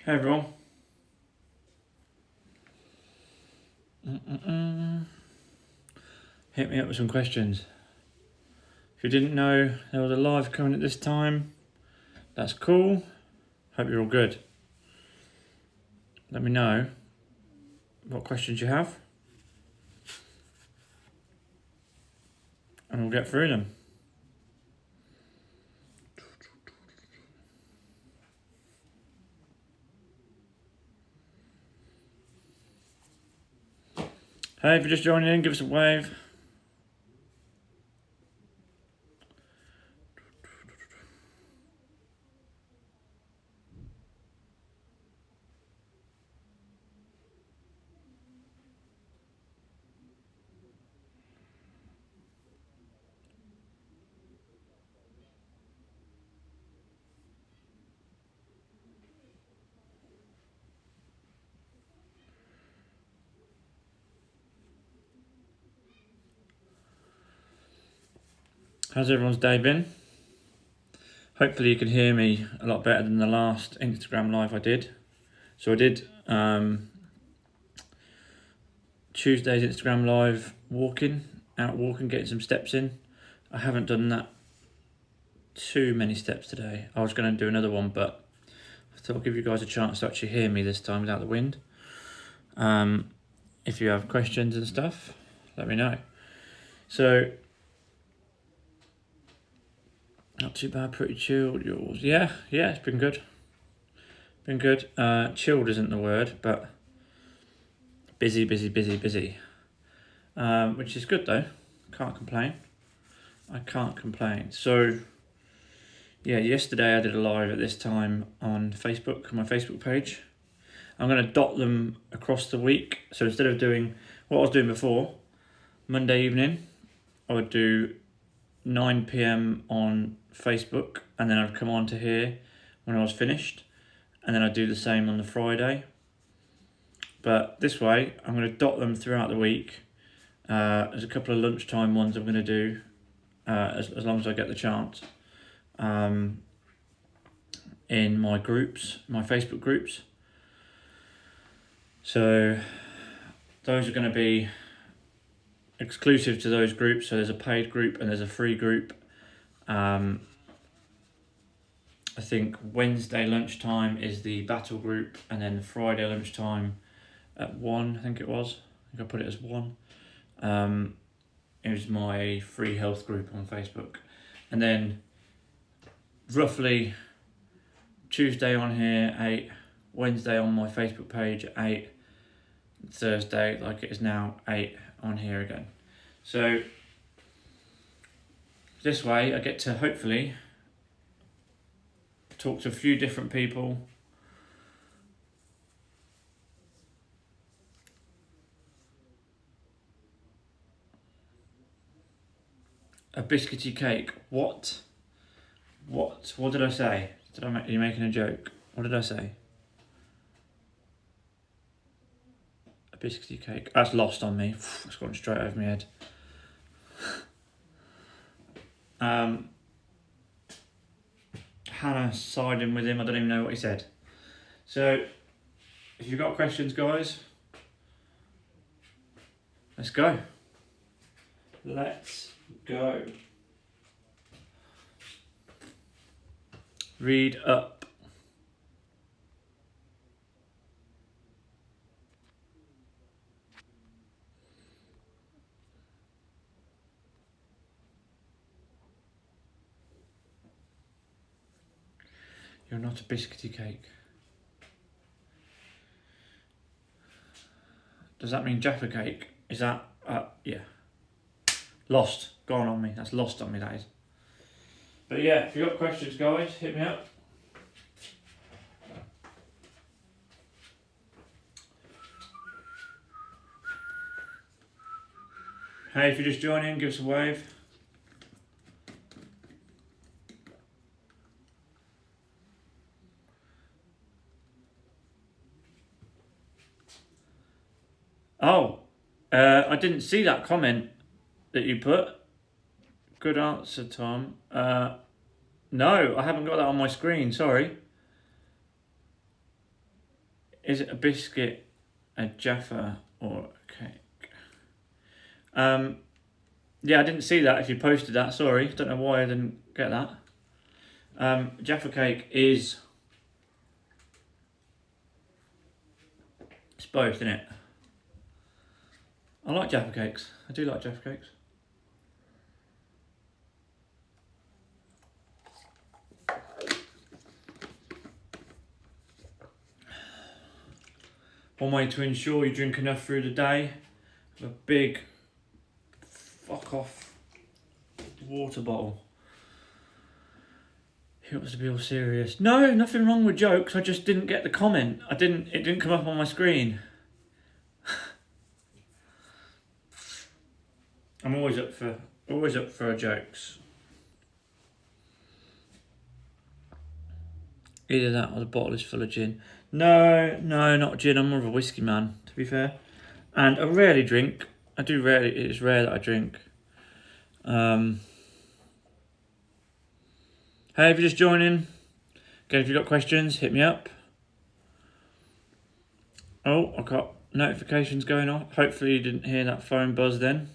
Hey everyone. Hit me up with some questions. If you didn't know there was a live coming at this time, that's cool. Hope you're all good. Let me know what questions you have and we'll get through them. Hey, if you're just joining in, give us a wave. How's everyone's day been? Hopefully you can hear me a lot better than the last Instagram live I did. So I did Tuesday's Instagram live out walking, getting some steps in. I haven't done that too many steps today. I was going to do another one, but I thought I'll give you guys a chance to actually hear me this time without the wind. If you have questions and stuff, let me know. So, not too bad, pretty chilled. Yours? Yeah, it's been good. Chilled isn't the word, but busy. Which is good though. I can't complain. So, yeah, yesterday I did a live at this time on Facebook, my Facebook page. I'm going to dot them across the week. So instead of doing what I was doing before, Monday evening, I would do 9 p.m. on Facebook, and then I'd come on to here when I was finished, and then I'd do the same on the Friday. But this way, I'm going to dot them throughout the week. There's a couple of lunchtime ones I'm going to do, as long as I get the chance, in my groups, my Facebook groups. So those are going to be exclusive to those groups. So there's a paid group and there's a free group. I think Wednesday lunchtime is the battle group, and then Friday lunchtime at 1, I think it was. I think I put it as 1. It was my free health group on Facebook. And then roughly Tuesday on here, 8, Wednesday on my Facebook page at 8, Thursday, like it is now, 8 on here again. So this way I get to hopefully talk to a few different people, a biscuity cake. What did I say? Are you making a joke? What did I say? A biscuity cake. That's lost on me. It's gone straight over my head. Hannah siding with him. I don't even know what he said. So, if you've got questions, guys, let's go. Read up. You're not a biscuity cake. Does that mean Jaffa cake? Is that, yeah. Lost. Gone on me. That's lost on me, that is. But yeah, if you've got questions, guys, hit me up. Hey, if you're just joining, give us a wave. Oh, I didn't see that comment that you put. Good answer, Tom. No, I haven't got that on my screen, sorry. Is it a biscuit, a Jaffa, or a cake? Yeah, I didn't see that if you posted that. Sorry, don't know why I didn't get that. Jaffa cake is... It's both, isn't it? I like Jaffa cakes. I do like Jaffa cakes. One way to ensure you drink enough through the day, have a big fuck off water bottle. He wants to be all serious. No, nothing wrong with jokes. I just didn't get the comment. It didn't come up on my screen. I'm always up for jokes. Either that or the bottle is full of gin. No, not gin. I'm more of a whiskey man, to be fair. And I rarely drink. It's rare that I drink. Hey, if you're just joining, again, if you've got questions, hit me up. Oh, I've got notifications going on. Hopefully you didn't hear that phone buzz then.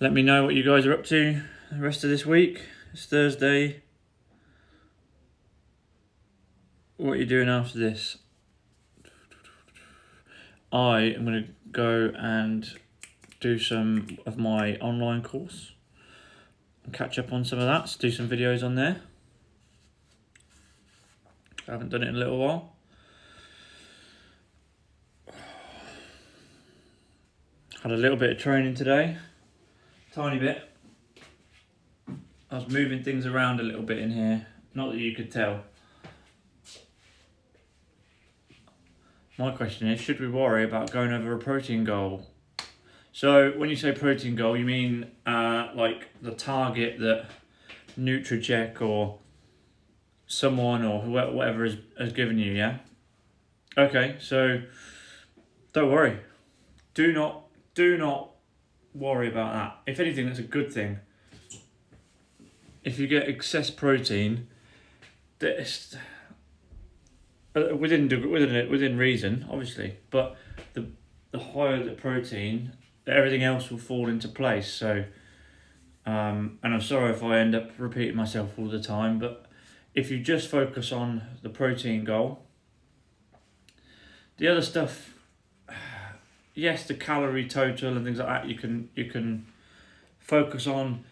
Let me know what you guys are up to the rest of this week. It's Thursday. What are you doing after this? I am going to go and do some of my online course and catch up on some of that. So do some videos on there. I haven't done it in a little while. Had a little bit of training today, tiny bit. I was moving things around a little bit in here, not that you could tell. My question is, should we worry about going over a protein goal? So when you say protein goal, you mean like the target that Nutricheck or someone or whatever has given you, yeah? Okay, so don't worry. Do not worry about that. If anything, that's a good thing. If you get excess protein, that's within reason, obviously, but the higher the protein, everything else will fall into place. So, and I'm sorry if I end up repeating myself all the time, but if you just focus on the protein goal, the other stuff, yes, the calorie total and things like that, you can focus on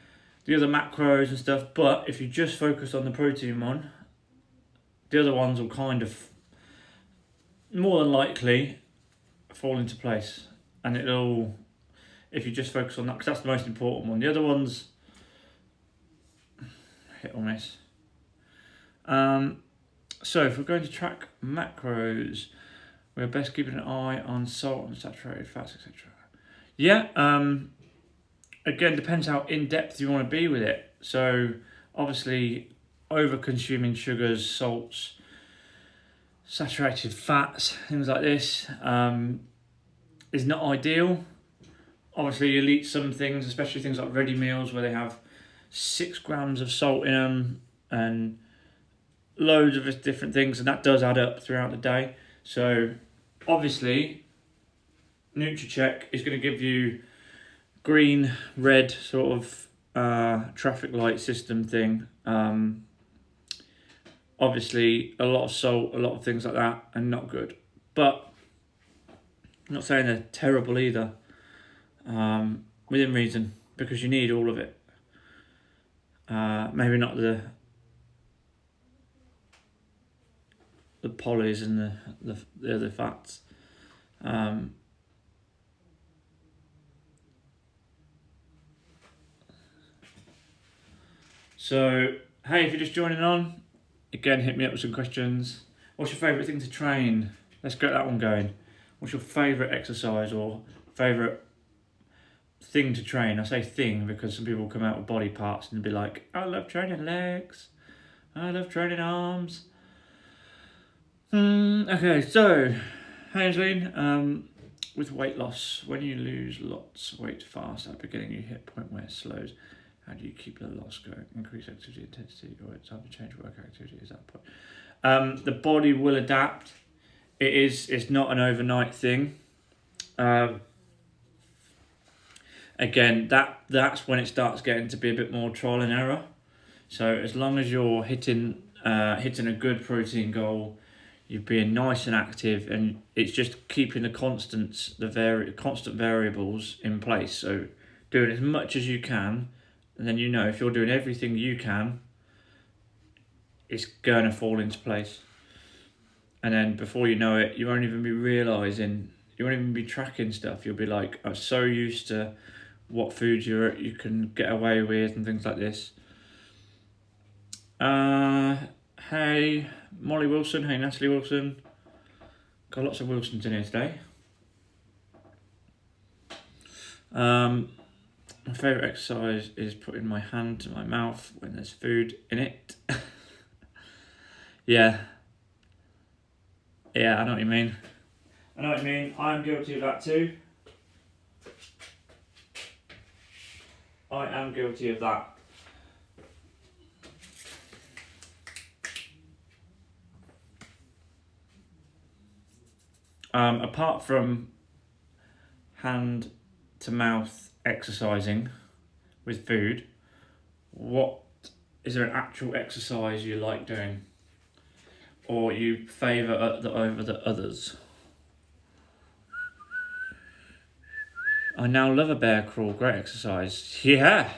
the other macros and stuff, but if you just focus on the protein one, the other ones will kind of more than likely fall into place, and it'll, if you just focus on that, because that's the most important one. The other ones, hit or miss. So if we're going to track macros, we're best keeping an eye on salt and saturated fats, etc. Yeah, again, depends how in-depth you want to be with it. So obviously over-consuming sugars, salts, saturated fats, things like this is not ideal. Obviously you'll eat some things, especially things like ready meals where they have 6 grams of salt in them and loads of different things, and that does add up throughout the day. So obviously Nutricheck is going to give you green, red sort of traffic light system thing. Obviously a lot of salt, a lot of things like that are not good, but I'm not saying they're terrible either, within reason, because you need all of it. Maybe not the polys and the other fats. So hey, if you're just joining on, again, hit me up with some questions. What's your favourite thing to train? Let's get that one going. What's your favourite exercise or favourite thing to train? I say thing because some people come out with body parts and be like, I love training legs, I love training arms. Okay, so, hey Angeline, with weight loss, when you lose lots of weight fast at the beginning, you hit a point where it slows. How do you keep the loss going? Increase activity intensity, or it's time to change work activity? Is that point? The body will adapt. It's not an overnight thing. Again, that's when it starts getting to be a bit more trial and error. So as long as you're hitting a good protein goal, you're being nice and active, and it's just keeping the constant variables in place. So doing as much as you can, and then if you're doing everything you can, it's going to fall into place. And then before you know it, you won't even be realising, you won't even be tracking stuff. You'll be like, I'm so used to what foods you can get away with and things like this. Hey, Molly Wilson. Hey, Natalie Wilson. Got lots of Wilsons in here today. My favourite exercise is putting my hand to my mouth when there's food in it. Yeah, I know what you mean. I'm guilty of that too. I am guilty of that. Apart from hand to mouth exercising with food, what is there an actual exercise you like doing, or you favour over the others? I now love a bear crawl. Great exercise. Yeah,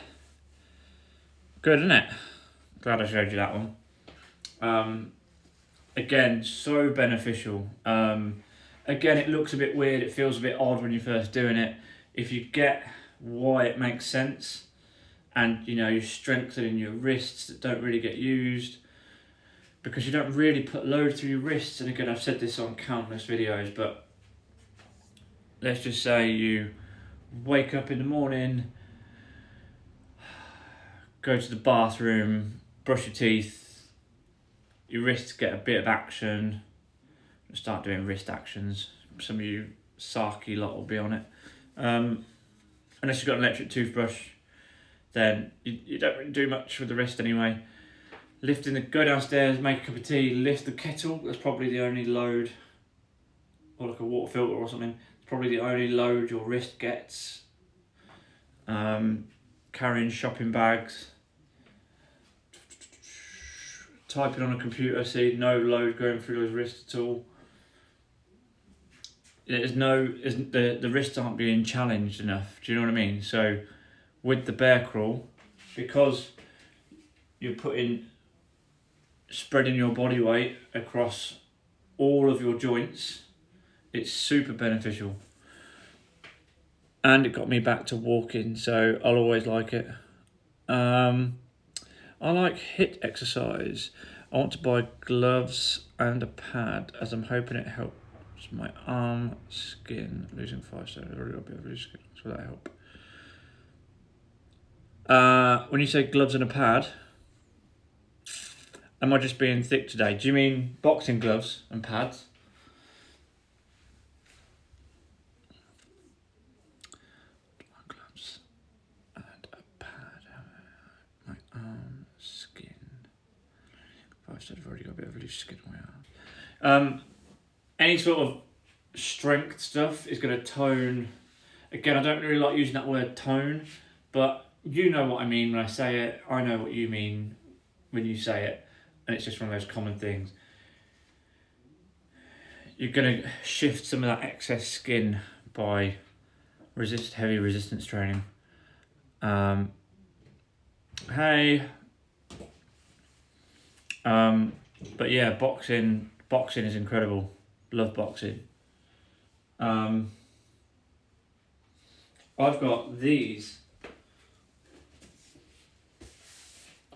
good, isn't it? Glad I showed you that one. Again, so beneficial. Again, it looks a bit weird, it feels a bit odd when you're first doing it. If you get why it makes sense, and you're strengthening your wrists that don't really get used, because you don't really put load through your wrists. And again, I've said this on countless videos, but let's just say you wake up in the morning, go to the bathroom, brush your teeth, your wrists get a bit of action, start doing wrist actions. Some of you sarky lot will be on it. Unless you've got an electric toothbrush, then you don't really do much with the wrist anyway. Go downstairs, make a cup of tea, lift the kettle. That's probably the only load, or like a water filter or something. It's probably the only load your wrist gets. Carrying shopping bags, typing on a computer, see no load going through those wrists at all. The wrists aren't being challenged enough. Do you know what I mean? So with the bear crawl, because you're spreading your body weight across all of your joints, it's super beneficial. And it got me back to walking, so I'll always like it. I like HIIT exercise. I want to buy gloves and a pad, as I'm hoping it helps my arm skin. Losing 5 stones. I've already got a bit of loose skin, so will that help? When you say gloves and a pad, am I just being thick today? Do you mean boxing gloves and pads? Gloves and a pad. My arm skin. 5 stones. I've already got a bit of loose skin on my arm. Any sort of strength stuff is going to tone. Again, I don't really like using that word tone, but you know what I mean when I say it. I know what you mean when you say it, and it's just one of those common things. You're going to shift some of that excess skin by heavy resistance training. But yeah, boxing is incredible. Love boxing. I've got these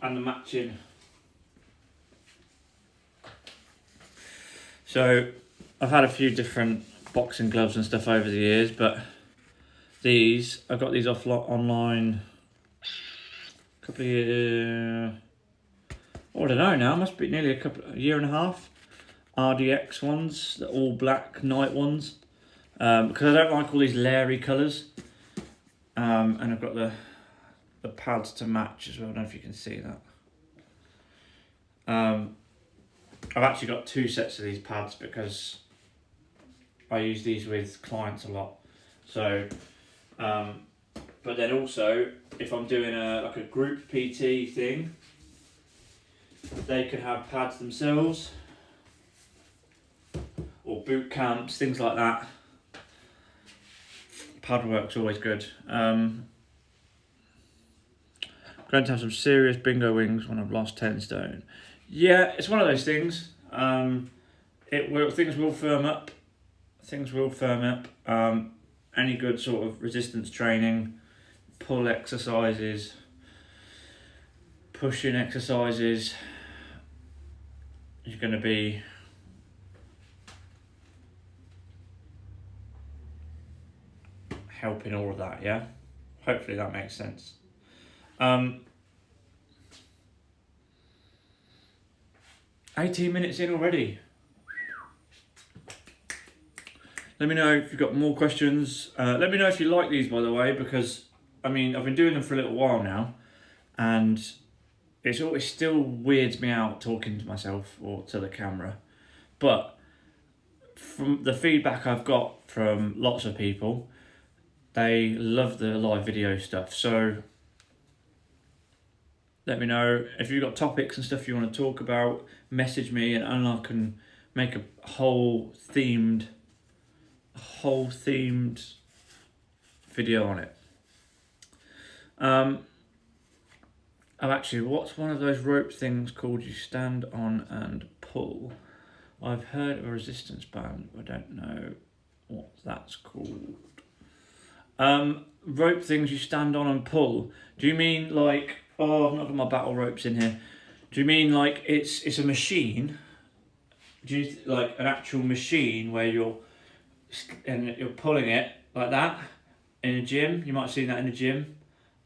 and the matching. So I've had a few different boxing gloves and stuff over the years, but I got these online a couple of years. I don't know now, must be nearly a year and a half. RDX ones, the all black night ones, because I don't like all these leery colours. And I've got the the pads to match as well. I don't know if you can see that. I've actually got 2 sets of these pads because I use these with clients a lot. So, but then also if I'm doing a group PT thing, they can have pads themselves, or boot camps, things like that. Pad work's always good. Going to have some serious bingo wings when I've lost 10 stone. Yeah, it's one of those things. Things will firm up. Things will firm up. Any good sort of resistance training, pull exercises, pushing exercises, is going to be helping all of that, yeah? Hopefully that makes sense. 18 minutes in already. Let me know if you've got more questions. Let me know if you like these, by the way, because I mean, I've been doing them for a little while now, and it still weirds me out talking to myself or to the camera. But from the feedback I've got from lots of people, they love the live video stuff. So let me know if you've got topics and stuff you want to talk about. Message me, and I can make a whole themed video on it. Actually, what's one of those rope things called you stand on and pull? I've heard of a resistance band, I don't know what that's called. Rope things you stand on and pull. Do you mean like, oh, I've not got my battle ropes in here. Do you mean like it's a machine? Do you like an actual machine where you're pulling it like that in a gym? You might have seen that in a gym.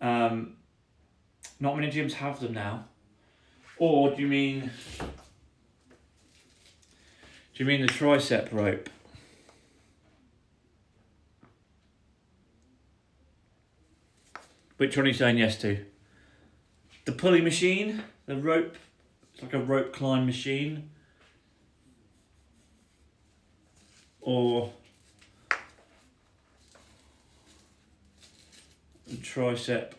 Not many gyms have them now. Or do you mean the tricep rope? Which one are you saying yes to? The pulley machine? The rope? It's like a rope climb machine? Or the tricep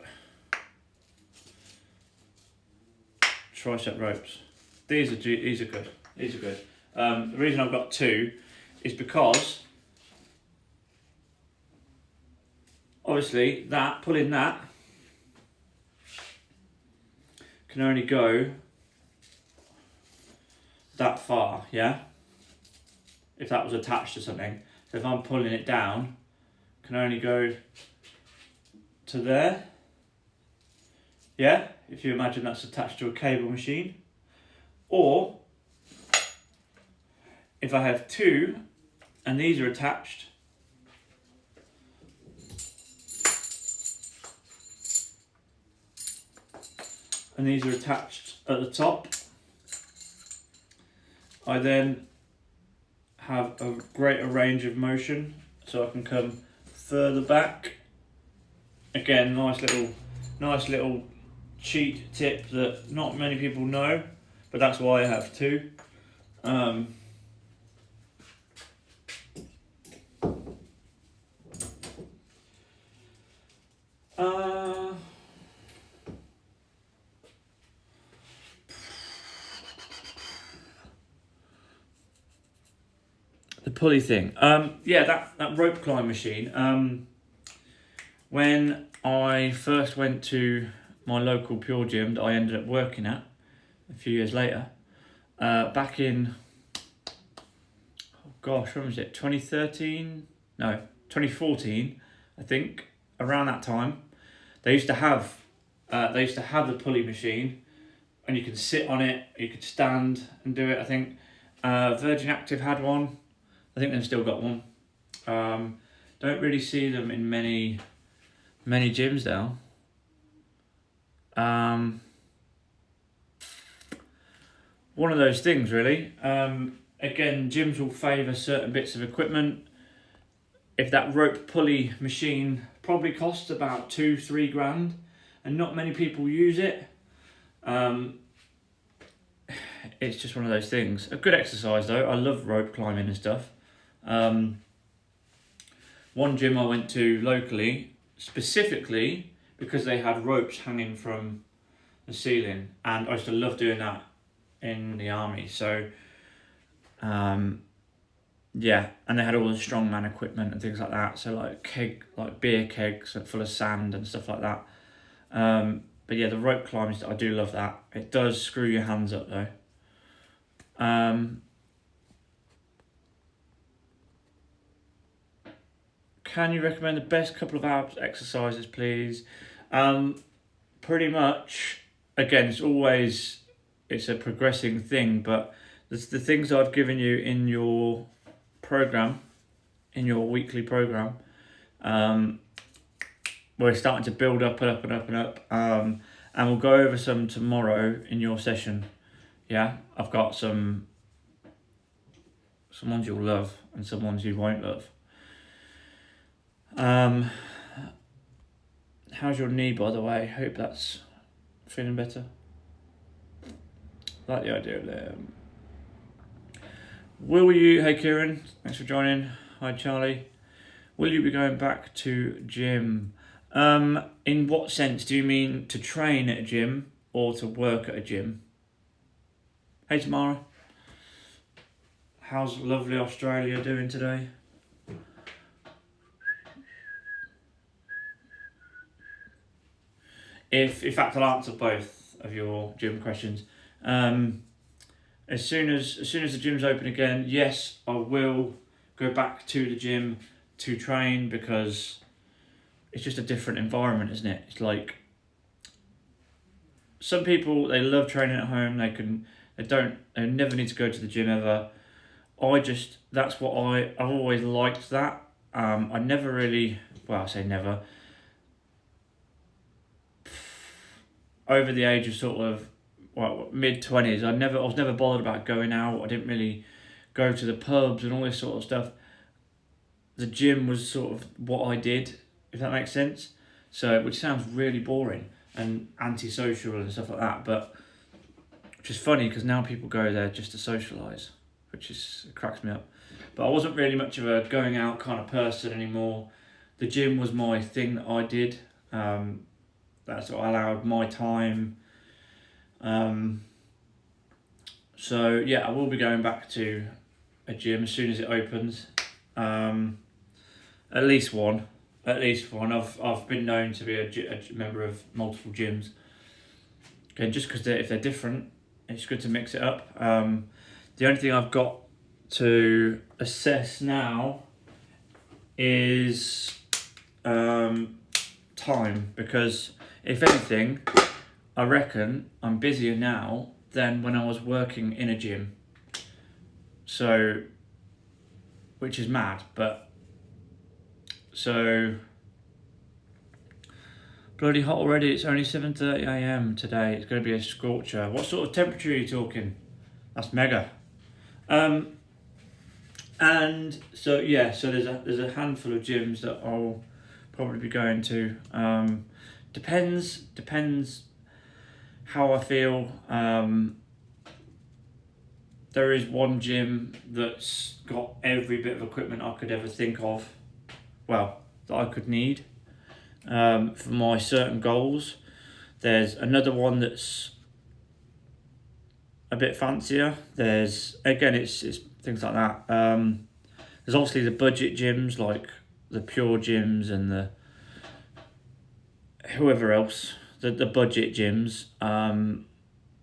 ropes? These are good. These are good. The reason I've got 2 is because obviously pulling that can only go that far, yeah? If that was attached to something. So if I'm pulling it down, can only go to there. Yeah? If you imagine that's attached to a cable machine. Or if I have 2 and these are attached, and these are attached at the top, I then have a greater range of motion, so I can come further back. Again, nice little cheat tip that not many people know, but that's why I have 2. The pulley thing. Yeah, that rope climb machine. When I first went to my local Pure Gym that I ended up working at a few years later, back in, oh gosh, when was it? 2013? No, 2014, I think. Around that time, they used to have the pulley machine, and you could sit on it, you could stand and do it. I think Virgin Active had one. I think they've still got one. Don't really see them in many gyms now. One of those things, really. Again, gyms will favour certain bits of equipment. If that rope pulley machine probably costs about 2-3 grand, and not many people use it. It's just one of those things. A good exercise though. I love rope climbing and stuff. One gym I went to locally, specifically because they had ropes hanging from the ceiling, and I used to love doing that in the army. So, yeah, and they had all the strongman equipment and things like that. So like beer kegs full of sand and stuff like that. But yeah, the rope climbing, I do love that. It does screw your hands up though. Can you recommend the best couple of abs exercises, please? Pretty much, again, it's a progressing thing, but the things I've given you in your program, in your weekly program, we're starting to build up and up and up and up, and we'll go over some tomorrow in your session. Yeah, I've got some ones you'll love and some ones you won't love. How's your knee, by the way? Hope that's feeling better. Like the idea of them. Hey Kieran, thanks for joining. Hi Charlie. Will you be going back to gym? In what sense? Do you mean to train at a gym or to work at a gym? Hey Tamara. How's lovely Australia doing today? In fact, I'll answer both of your gym questions. As soon as the gym's open again, yes, I will go back to the gym to train, because it's just a different environment, isn't it? It's like some people, they love training at home. They never need to go to the gym ever. I've always liked that. I never really, well, I say never. Over the age of sort of mid-20s, I was never bothered about going out. I didn't really go to the pubs and all this sort of stuff. The gym was sort of what I did, if that makes sense. So, which sounds really boring and antisocial and stuff like that, but which is funny because now people go there just to socialise, it cracks me up. But I wasn't really much of a going out kind of person anymore. The gym was my thing that I did. That's what allowed my time. So yeah, I will be going back to a gym as soon as it opens. At least one. I've been known to be a member of multiple gyms. Okay, just because if they're different, it's good to mix it up. The only thing I've got to assess now is time, because if anything, I reckon I'm busier now than when I was working in a gym. So, which is mad, but so bloody hot already. It's only 7:30 a.m. today. It's going to be a scorcher. What sort of temperature are you talking? That's mega. And so yeah, so there's a handful of gyms that I'll probably be going to. Depends how I feel. There is one gym that's got every bit of equipment I could ever think of, that I could need for my certain goals. There's another one that's a bit fancier. It's things like that. There's obviously the budget gyms like the Pure gyms and the whoever else, the budget gyms,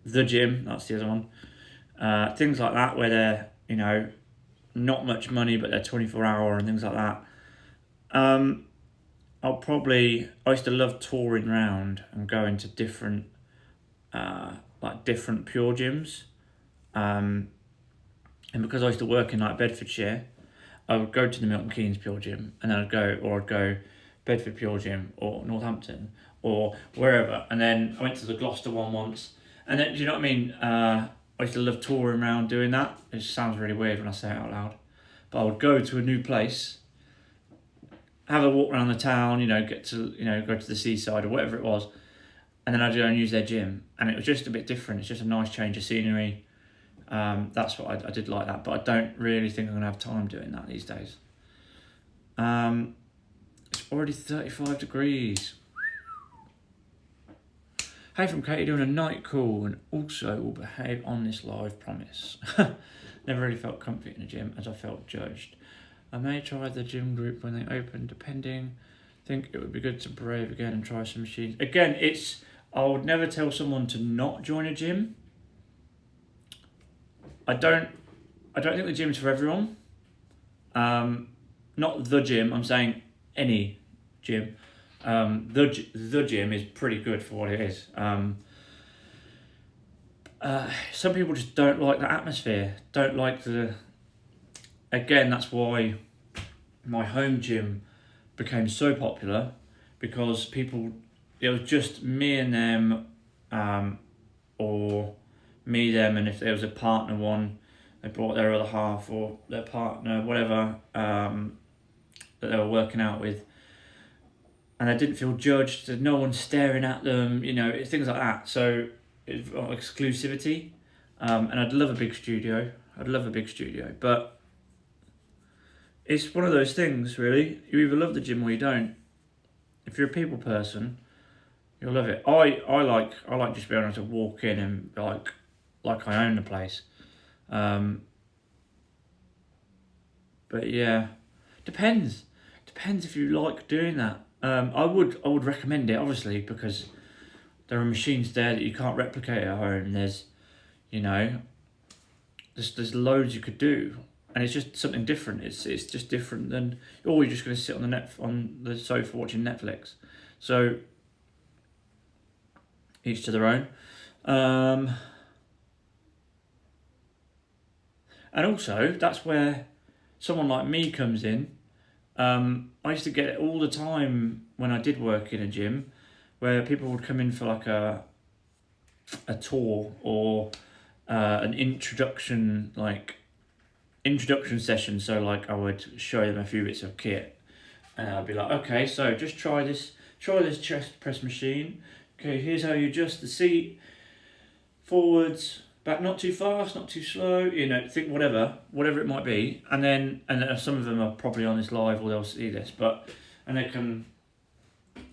the gym, that's the other one. Things like that where they're, not much money, but they're 24-hour and things like that. I used to love touring around and going to different Pure gyms. And because I used to work in Bedfordshire, I would go to the Milton Keynes Pure Gym, and then I'd go Bedford Pure Gym or Northampton or wherever. And then I went to the Gloucester one once. And then, do you know what I mean? I used to love touring around doing that. It sounds really weird when I say it out loud. But I would go to a new place, have a walk around the town, get to, go to the seaside or whatever it was. and then I'd go and use their gym, and it was just a bit different. It's just a nice change of scenery. That's what I did like that, but I don't really think I'm gonna have time doing that these days. It's already 35 degrees. Hey from Katie, doing a night call, and also will behave on this live, promise. Never really felt comfy in the gym as I felt judged. I may try the gym group when they open, depending. Think it would be good to brave again and try some machines. Again, I would never tell someone to not join a gym. I don't think the gym's for everyone. Not the gym, I'm saying any gym. The gym is pretty good for what it is. Some people just don't like the atmosphere, don't like again, that's why my home gym became so popular, because it was just me and them, or me, them, and if there was a partner one, they brought their other half or their partner, whatever, that they were working out with. And I didn't feel judged, no one staring at them, things like that. So it's exclusivity. And I'd love a big studio. But it's one of those things, really. You either love the gym or you don't. If you're a people person, you'll love it. I like just being able to walk in and like I own the place. But yeah, depends if you like doing that. I would recommend it, obviously, because there are machines there that you can't replicate at home. There's loads you could do, and it's just something different. It's just different than, you're just going to sit on the sofa watching Netflix. So each to their own. And also, that's where someone like me comes in. I used to get it all the time when I did work in a gym, where people would come in for like a tour or an introduction session. So like I would show them a few bits of kit, and I'd be like, okay, so just try this chest press machine. Okay, here's how you adjust the seat forwards, back, not too fast, not too slow, think whatever it might be. And then some of them are probably on this live or they'll see this, and they can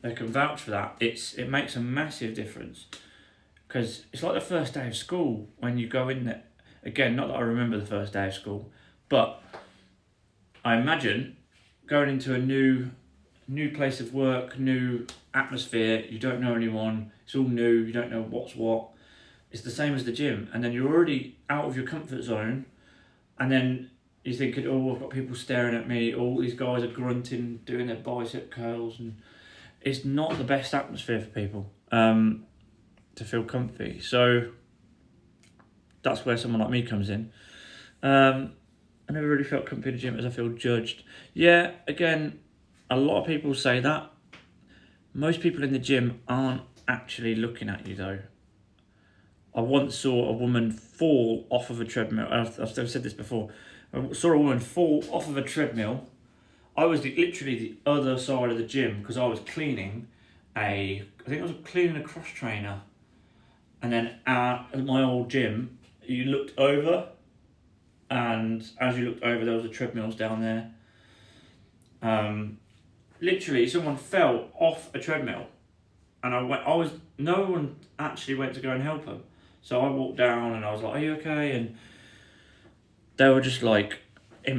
vouch for that. It makes a massive difference, because it's like the first day of school when you go in there. Again, not that I remember the first day of school, but I imagine going into a new place of work, new atmosphere, you don't know anyone, it's all new, you don't know what's what. It's the same as the gym, and then you're already out of your comfort zone, and then you're thinking, oh, I've got people staring at me, all these guys are grunting, doing their bicep curls, and it's not the best atmosphere for people to feel comfy. So that's where someone like me comes in. I never really felt comfy in the gym as I feel judged. Yeah, again, a lot of people say that. Most people in the gym aren't actually looking at you, though. I once saw a woman fall off of a treadmill. I've said this before. I saw a woman fall off of a treadmill. I was literally the other side of the gym, because I was cleaning I was cleaning a cross trainer. And then at my old gym, you looked over, and as you looked over, there was the treadmills down there. Literally, someone fell off a treadmill, and no one actually went to go and help them. So I walked down and I was like, "Are you okay?" And they were just like,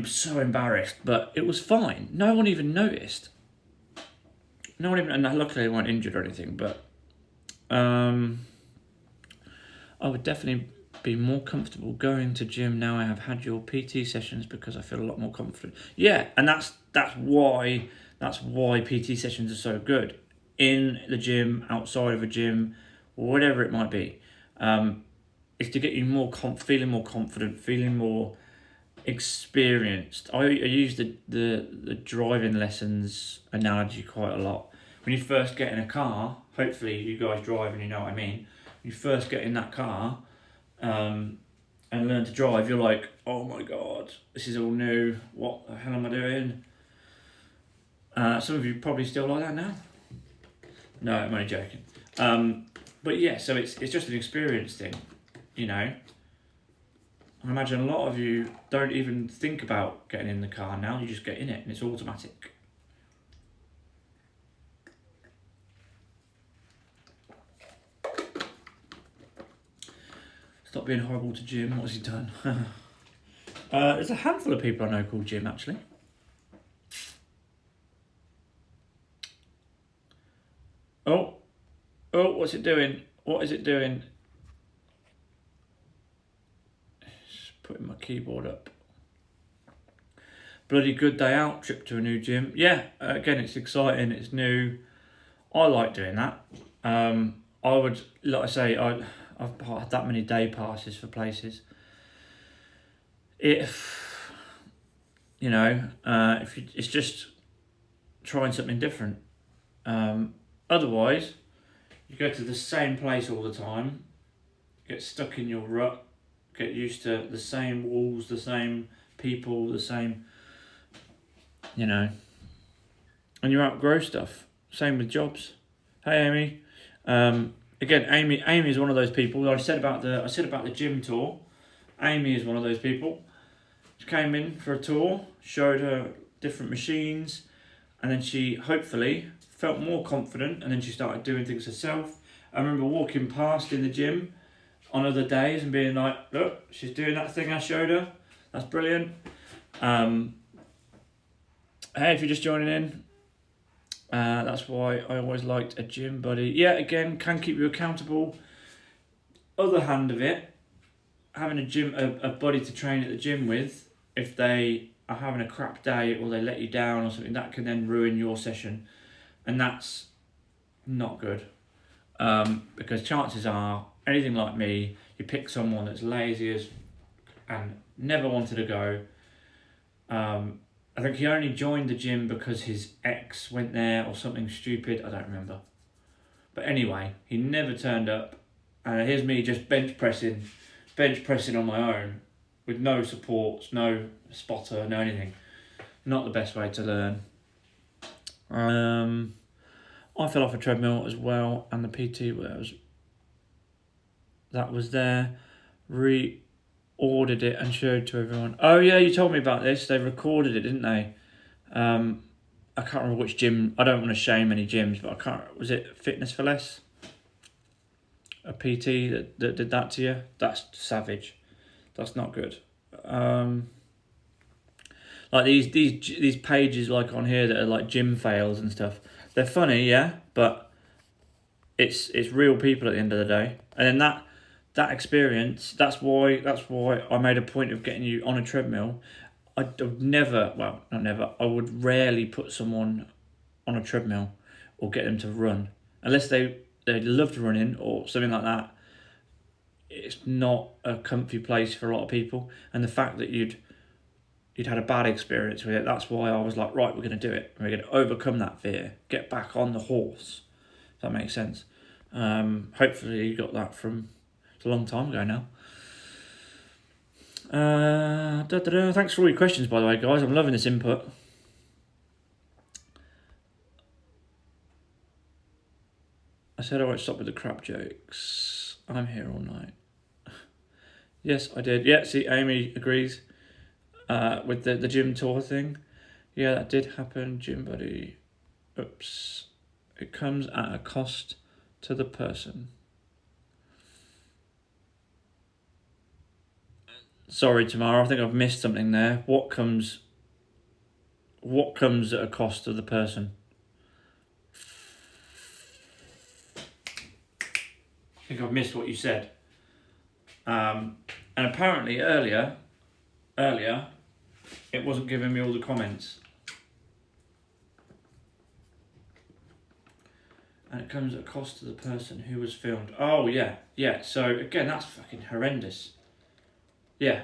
so embarrassed, but it was fine. No one even noticed. And luckily they weren't injured or anything. But I would definitely be more comfortable going to gym now I have had your PT sessions, because I feel a lot more confident. Yeah, and that's why PT sessions are so good. In the gym, outside of a gym, whatever it might be. Is to get you feeling more confident, feeling more experienced. I use the driving lessons analogy quite a lot. When you first get in a car, hopefully you guys drive and you know what I mean. When you first get in that car and learn to drive, you're like, oh my god, this is all new. What the hell am I doing? Some of you probably still like that now. No, I'm only joking. But yeah, so it's just an experience thing, you know. I imagine a lot of you don't even think about getting in the car now. You just get in it and it's automatic. Stop being horrible to Jim. What's he done? There's a handful of people I know called Jim, actually. Oh, what's it doing? What is it doing? Just putting my keyboard up. Bloody good day out, trip to a new gym. Yeah, again, it's exciting, it's new. I like doing that. I would, like I say, I've had that many day passes for places. If, you know, it's just trying something different. Otherwise, you go to the same place all the time, get stuck in your rut, get used to the same walls, the same people, the same, you know, and you outgrow stuff. Same with jobs. Hey, Amy. Again, Amy is one of those people. I said about the gym tour. Amy is one of those people. She came in for a tour, showed her different machines, and then she hopefully felt more confident, and then she started doing things herself. I remember walking past in the gym on other days and being like, look, she's doing that thing I showed her. That's brilliant. Hey, if you're just joining in, that's why I always liked a gym buddy. Yeah, again, can keep you accountable. Other hand of it, having a buddy to train at the gym with, if they are having a crap day or they let you down or something, that can then ruin your session. And that's not good. Because chances are, anything like me, you pick someone that's lazy as and never wanted to go. I think he only joined the gym because his ex went there or something stupid. I don't remember. But anyway, he never turned up. And here's me just bench pressing on my own with no supports, no spotter, no anything. Not the best way to learn. I fell off a treadmill as well, and the PT was there, reordered it and showed to everyone. Oh yeah, you told me about this. They recorded it, didn't they? I can't remember which gym. I don't want to shame any gyms, but I can't. Was it Fitness for Less? A PT that did that to you? That's savage. That's not good. Like these pages like on here that are like gym fails and stuff. They're funny, yeah, but it's real people at the end of the day. And then that experience, that's why I made a point of getting you on a treadmill. I would rarely put someone on a treadmill or get them to run unless they loved running or something like that. It's not a comfy place for a lot of people, and the fact that you'd had a bad experience with it, that's why I was like, right, we're going to do it. We're going to overcome that fear, get back on the horse, if that makes sense. Hopefully you got that from, it's a long time ago now. Thanks for all your questions, by the way, guys. I'm loving this input. I said I won't stop with the crap jokes. I'm here all night. Yes, I did. Yeah, see, Amy agrees. With the gym tour thing. Yeah, that did happen, gym buddy. Oops. It comes at a cost to the person. Sorry, Tamara, I think I've missed something there. What comes at a cost to the person? I think I've missed what you said. And apparently earlier, it wasn't giving me all the comments. And it comes at a cost to the person who was filmed. Oh, yeah. So, again, that's fucking horrendous. Yeah.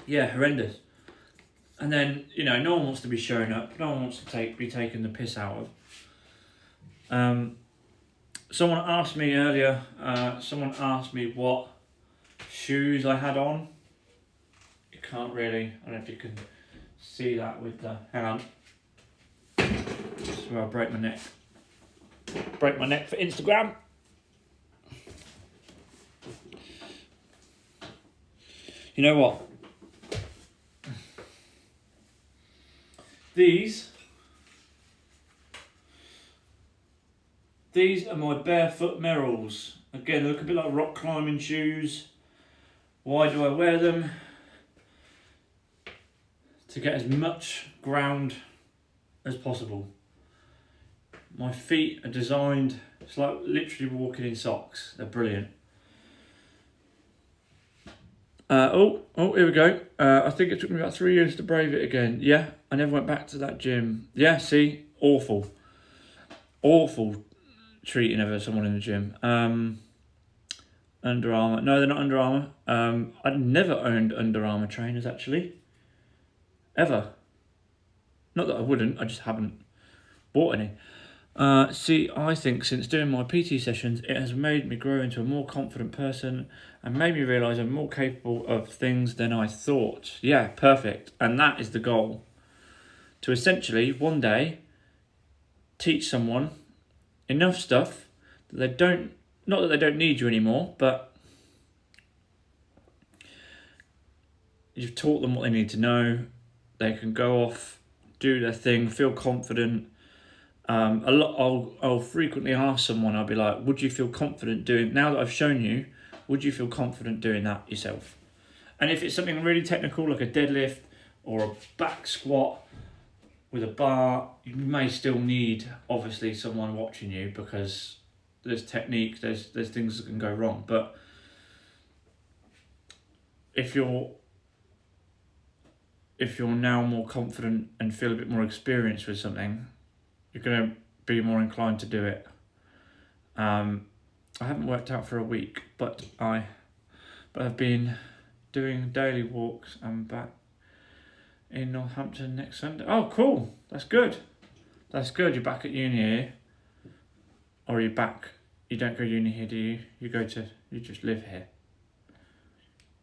Yeah, horrendous. And then, no one wants to be showing up. No one wants to be taken the piss out of. Someone asked me earlier, what shoes I had on. You can't really, I don't know if you can see that with the, hang on. This is where I break my neck. Break my neck for Instagram. You know what? These are my barefoot Merrells. Again, they look a bit like rock climbing shoes. Why do I wear them? To get as much ground as possible. My feet are designed, it's like literally walking in socks. They're brilliant. Here we go. I think it took me about 3 years to brave it again. Yeah, I never went back to that gym. Yeah, see, awful treating of someone in the gym. Under Armour. No, they're not Under Armour. I'd never owned Under Armour trainers actually. Ever. Not that I wouldn't, I just haven't bought any. See, I think since doing my PT sessions, it has made me grow into a more confident person and made me realise I'm more capable of things than I thought. Yeah, perfect. And that is the goal. To essentially, one day, teach someone enough stuff that they don't, not that they don't need you anymore, but you've taught them what they need to know. They can go off, do their thing, feel confident. I'll frequently ask someone, I'll be like, would you feel confident doing, now that I've shown you, would you feel confident doing that yourself? And if it's something really technical like a deadlift or a back squat with a bar, you may still need obviously someone watching you because there's technique, there's things that can go wrong. But if you're now more confident and feel a bit more experienced with something, you're going to be more inclined to do it. I haven't worked out for a week, but I've been doing daily walks. I'm back in Northampton next Sunday. Oh, cool. That's good. That's good. You're back at uni here. Or are you back? You don't go uni here, do you? You just live here.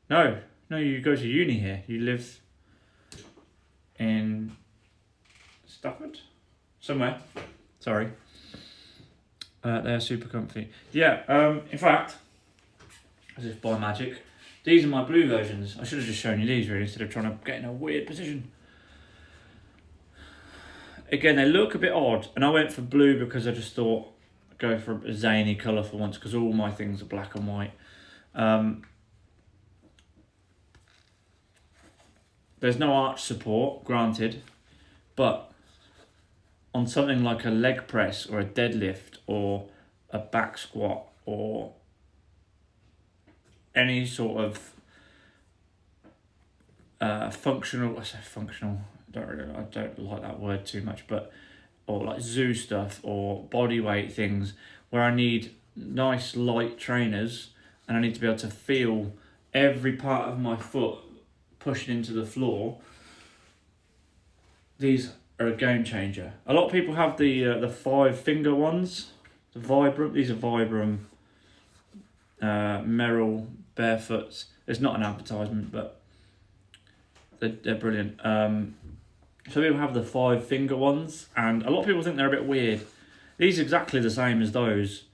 No, you go to uni here. You live in Stafford? Somewhere. Sorry. They're super comfy. Yeah, in fact, as if by magic, these are my blue versions. I should have just shown you these really instead of trying to get in a weird position. Again, they look a bit odd, and I went for blue because I just thought I'd go for a zany colour for once because all my things are black and white. There's no arch support, granted, but on something like a leg press or a deadlift or a back squat or any sort of functional, I say functional, I don't like that word too much, but or like zoo stuff or body weight things where I need nice light trainers and I need to be able to feel every part of my foot pushing into the floor. These are a game changer. A lot of people have the 5-finger ones, the Vibram. These are Vibram Merrell barefoots. It's not an advertisement, but they're brilliant. So people have the 5-finger ones, and a lot of people think they're a bit weird. These are exactly the same as those,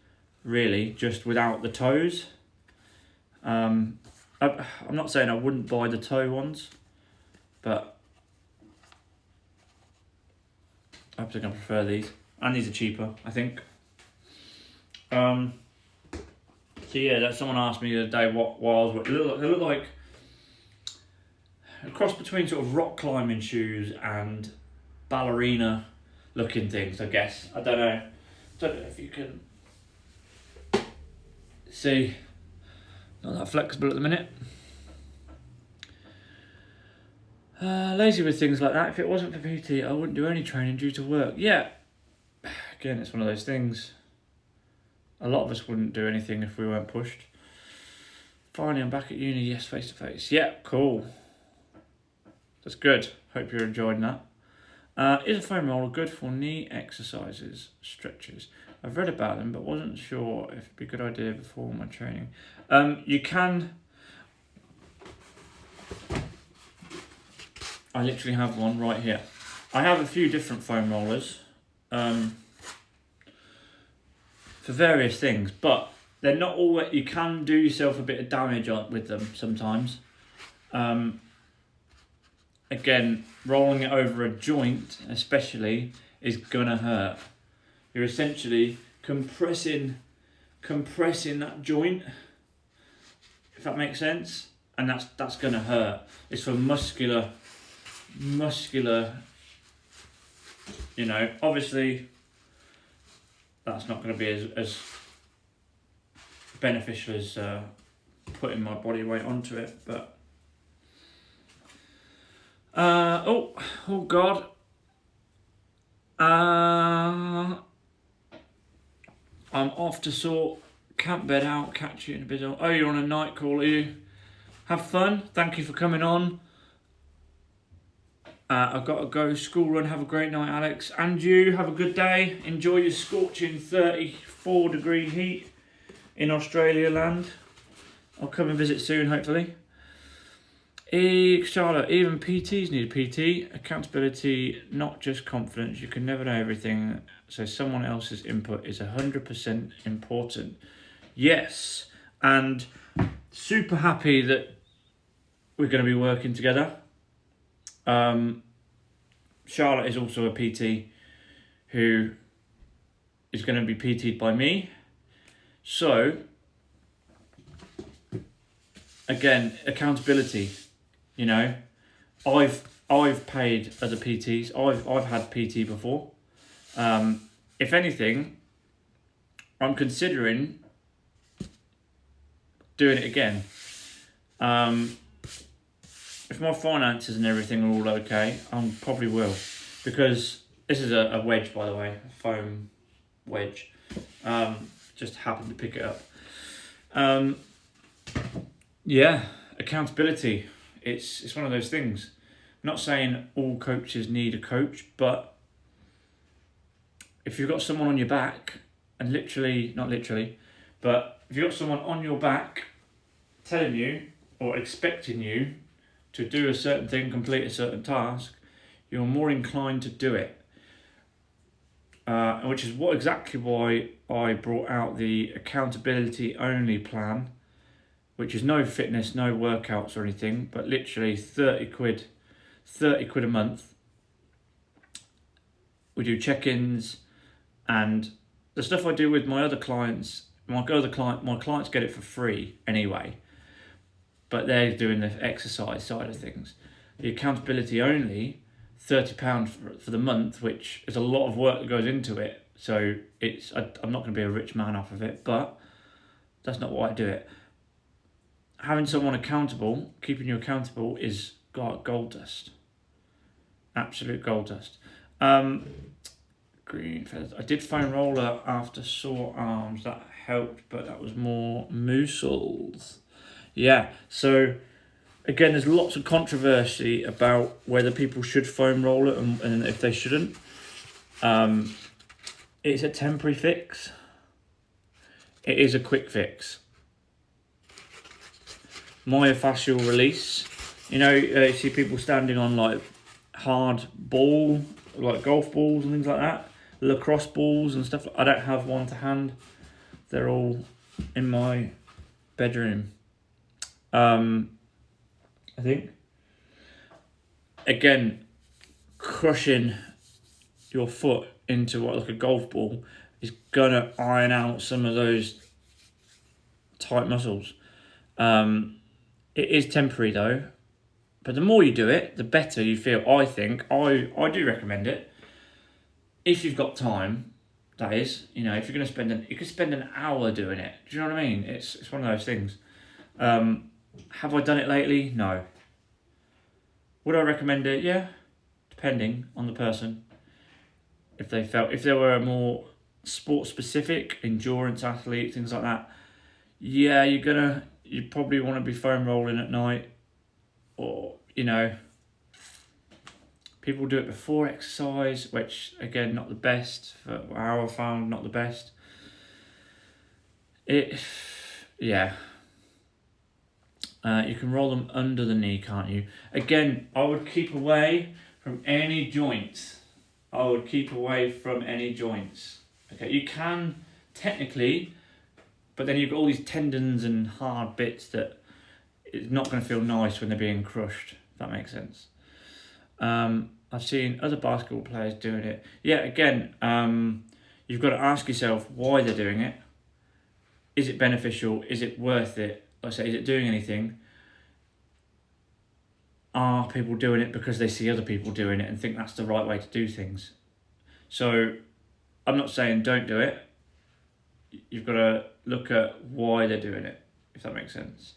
really, just without the toes. I'm not saying I wouldn't buy the toe ones, but I think I prefer these, and these are cheaper, I think. So yeah, that someone asked me the other day what was. They look like a cross between sort of rock climbing shoes and ballerina looking things, I guess. I don't know if you can see. Not that flexible at the minute. Lazy with things like that. If it wasn't for PT, I wouldn't do any training due to work. Yeah, again, it's one of those things. A lot of us wouldn't do anything if we weren't pushed. Finally, I'm back at uni. Yes, face to face. Yeah, cool. That's good. Hope you're enjoying that. Is a foam roller good for knee exercises, stretches? I've read about them, but wasn't sure if it'd be a good idea before my training. You can. I literally have one right here. I have a few different foam rollers. for various things, but they're not always. You can do yourself a bit of damage with them sometimes. Again, rolling it over a joint, especially, is gonna hurt. You're essentially compressing that joint, if that makes sense, and that's gonna hurt. It's for muscular. You know, obviously, that's not going to be as beneficial as putting my body weight onto it, but oh god, I'm off to sort camp bed out. Catch you in a bit. Oh, you're on a night call, are you? Have fun. Thank you for coming on. I've got to go school run. Have a great night, Alex. And you, have a good day. Enjoy your scorching 34-degree heat in Australia land. I'll come and visit soon, hopefully. Charlotte, even PTs need a PT. Accountability, not just confidence. You can never know everything, so someone else's input is 100% important. Yes, and super happy that we're going to be working together. Charlotte is also a PT who is going to be PT'd by me. So, again, accountability. You know, I've paid other PTs. I've had PT before. If anything, I'm considering doing it again. If my finances and everything are all okay, I probably will. Because this is a wedge, by the way, a foam wedge. Just happened to pick it up. Yeah, accountability. It's one of those things. I'm not saying all coaches need a coach, but if you've got someone on your back, and not literally, but if you've got someone on your back telling you or expecting you to do a certain thing, complete a certain task, you're more inclined to do it. Which is exactly why I brought out the accountability only plan, which is no fitness, no workouts or anything, but literally 30 quid a month. We do check-ins, and the stuff I do with my other clients, my clients get it for free anyway, but they're doing the exercise side of things. The accountability only, £30 for the month, which is a lot of work that goes into it. So I'm not going to be a rich man off of it, but that's not why I do it. Having someone accountable, keeping you accountable, is gold dust. Absolute gold dust. Green feathers. I did foam roller after sore arms. That helped, but that was more muscles. Yeah, so again, there's lots of controversy about whether people should foam roll it and if they shouldn't. It's a temporary fix. It is a quick fix. Myofascial release. You know, you see people standing on like hard ball, like golf balls and things like that. Lacrosse balls and stuff. I don't have one to hand. They're all in my bedroom. I think, again, crushing your foot into like a golf ball is gonna iron out some of those tight muscles. It is temporary though, but the more you do it, the better you feel. I think I do recommend it if you've got time. That is, you know, if you're gonna you could spend an hour doing it. Do you know what I mean? It's one of those things. Have I done it lately? No. Would I recommend it? Yeah, depending on the person. If they were a more sport specific, endurance athlete, things like that, yeah, you probably want to be foam rolling at night, or you know, people do it before exercise, which again not the best. For how I found not the best. You can roll them under the knee, can't you? Again, I would keep away from any joints I would keep away from any joints. Okay, you can technically, but then you've got all these tendons and hard bits that it's not going to feel nice when they're being crushed, if that makes sense. I've seen other basketball players doing it. Yeah, again, you've got to ask yourself why they're doing it. Is it beneficial? Is it worth it? Like I say, is it doing anything? Are people doing it because they see other people doing it and think that's the right way to do things? So I'm not saying don't do it. You've got to look at why they're doing it, if that makes sense.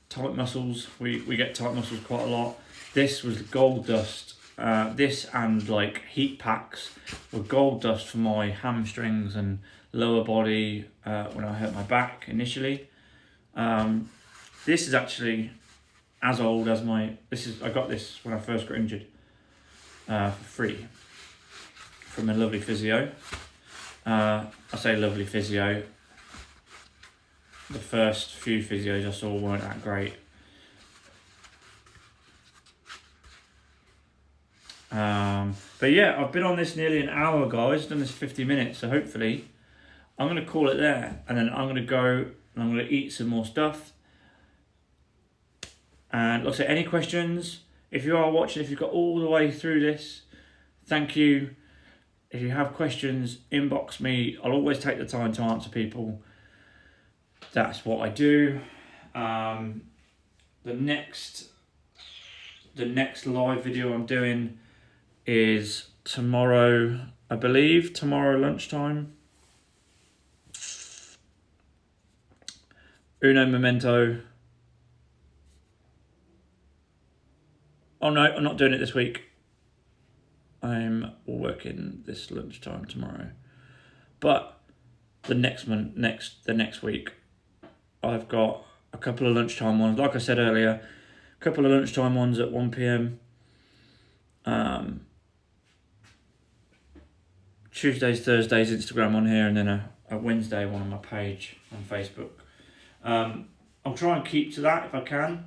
Tight muscles, we get tight muscles quite a lot. This was gold dust. This and like heat packs were gold dust for my hamstrings and lower body when I hurt my back initially. This is actually as old as I got this when I first got injured for free from a lovely physio. I say lovely physio. The first few physios I saw weren't that great. But yeah, I've been on this nearly an hour, guys. Done this 50 minutes, so hopefully I'm going to call it there, and then I'm going to go and I'm going to eat some more stuff. And like I say, any questions, if you are watching, if you've got all the way through this, thank you. If you have questions, inbox me. I'll always take the time to answer people. That's what I do. The next live video I'm doing is tomorrow, I believe, tomorrow lunchtime. Uno Memento. Oh no, I'm not doing it this week. I'm working this lunchtime tomorrow. But the next week, I've got a couple of lunchtime ones. Like I said earlier, a couple of lunchtime ones at 1 p.m. Tuesdays, Thursdays, Instagram on here, and then a Wednesday one on my page on Facebook. I'll try and keep to that if I can.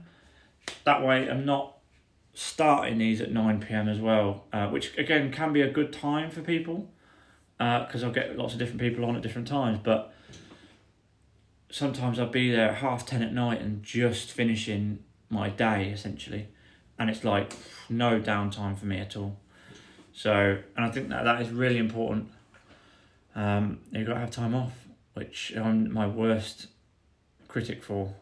That way I'm not starting these at 9 p.m. as well, which again can be a good time for people because I'll get lots of different people on at different times, but sometimes I'll be there at 10:30 at night and just finishing my day essentially, and it's like no downtime for me at all. So, and I think that is really important. You've got to have time off, which I'm my worst critic for.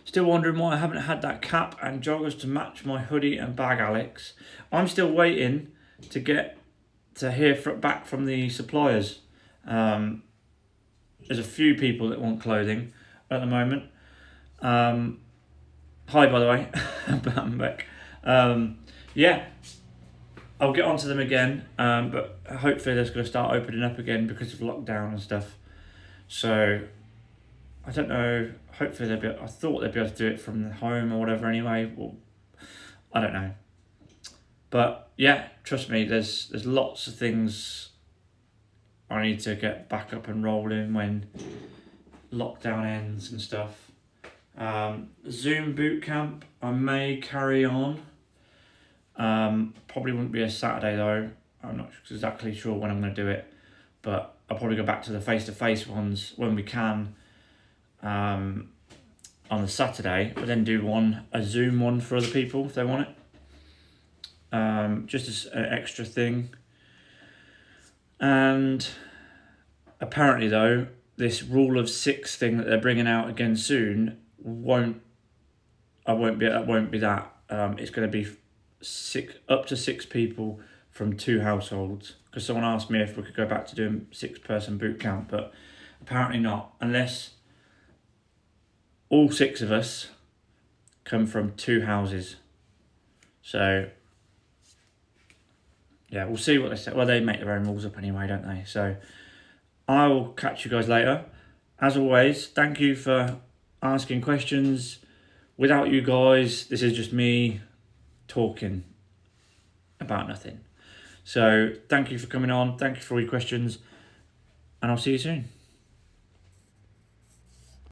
Still wondering why I haven't had that cap and joggers to match my hoodie and bag, Alex. I'm still waiting to hear back from the suppliers. There's a few people that want clothing at the moment. Hi, by the way. I'm back. Yeah, I'll get onto them again, but hopefully they're going to start opening up again because of lockdown and stuff. So, I don't know. Hopefully I thought they'd be able to do it from home or whatever anyway. Well, I don't know. But yeah, trust me, there's lots of things I need to get back up and rolling when lockdown ends and stuff. Zoom boot camp, I may carry on. Probably wouldn't be a Saturday though. I'm not exactly sure when I'm going to do it, but I'll probably go back to the face-to-face ones when we can on the Saturday, but then do a Zoom one for other people if they want it. Just as an extra thing. And apparently though, this rule of 6 thing that they're bringing out again soon won't be that. It's going to be up to 6 people from 2 households, because someone asked me if we could go back to doing 6-person boot camp, but apparently not, unless all 6 of us come from 2 houses. So yeah, we'll see what they say. Well, they make their own rules up anyway, don't they? So I will catch you guys later. As always, thank you for asking questions. Without you guys, this is just me talking about nothing. So thank you for coming on. Thank you for all your questions, and I'll see you soon.